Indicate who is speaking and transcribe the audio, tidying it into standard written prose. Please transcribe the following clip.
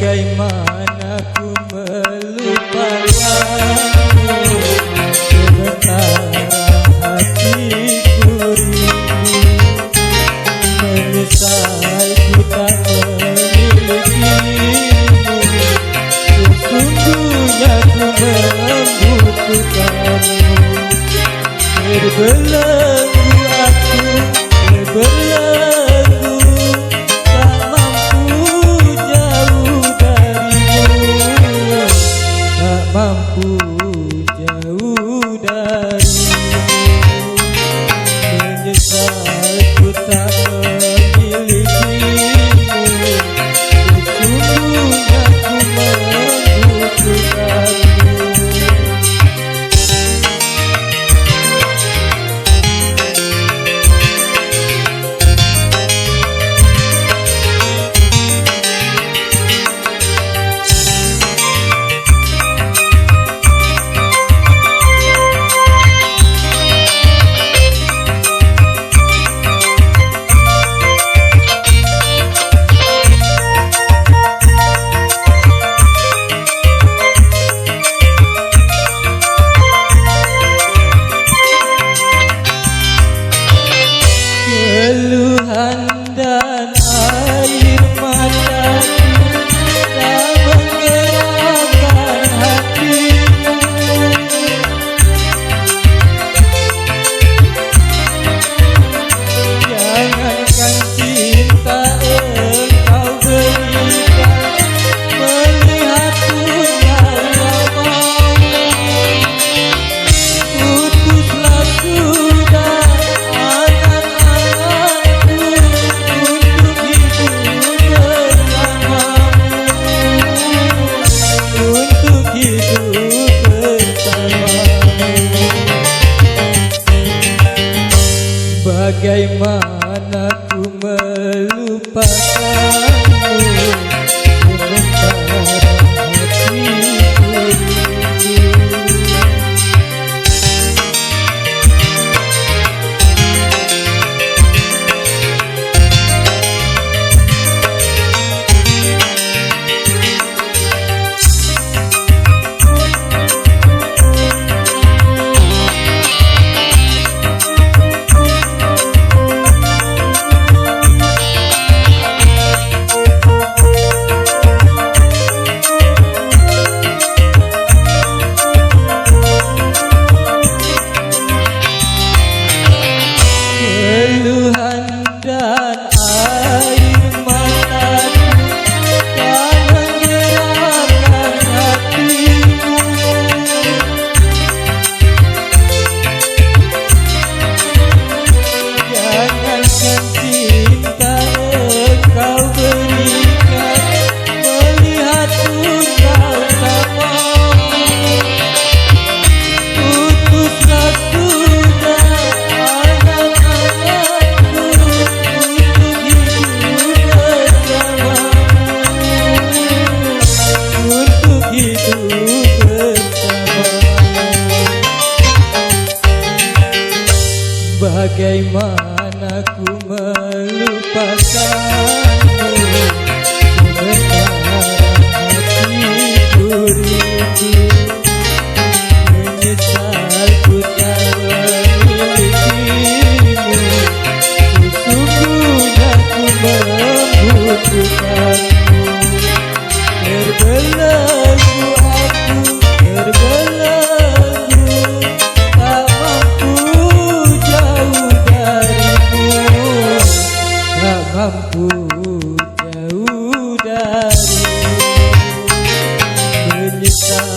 Speaker 1: Bagaimana ku melupakanmu, sementara hatiku rindu. Menyesal ku tak memilikimu, sesungguhnya ku membutuhkanmu. Terbelenggu aku, terbelenggu, tak mampu jauh darimu, tak mampu jauh darimu. Menyesal ku tak memilikimu, sesungguhnya ku membutuhkanmu. Keluhan dan air mataku tak menggerakkan hatimu. Jangankan cinta engkau berikan, melihat engkau tak mau. Putuslah sudah bagaimana ku melupakanmu, sementara hatiku rindu. Keluhan dan air mataku tak menggerakkan hatimu. Jangankan cinta engkau berikan, melihat engkau tak mau. Putuslah sudah bagaimana ku melupakanmu, sementara hatiku rindu. Menyesal ku tak memilikimu, sesungguhnya ku membutuhkanmu. Terbelenggu aku, terbelenggu, tak mampu jauh darimu, tak mampu jauh darimu. Menyesal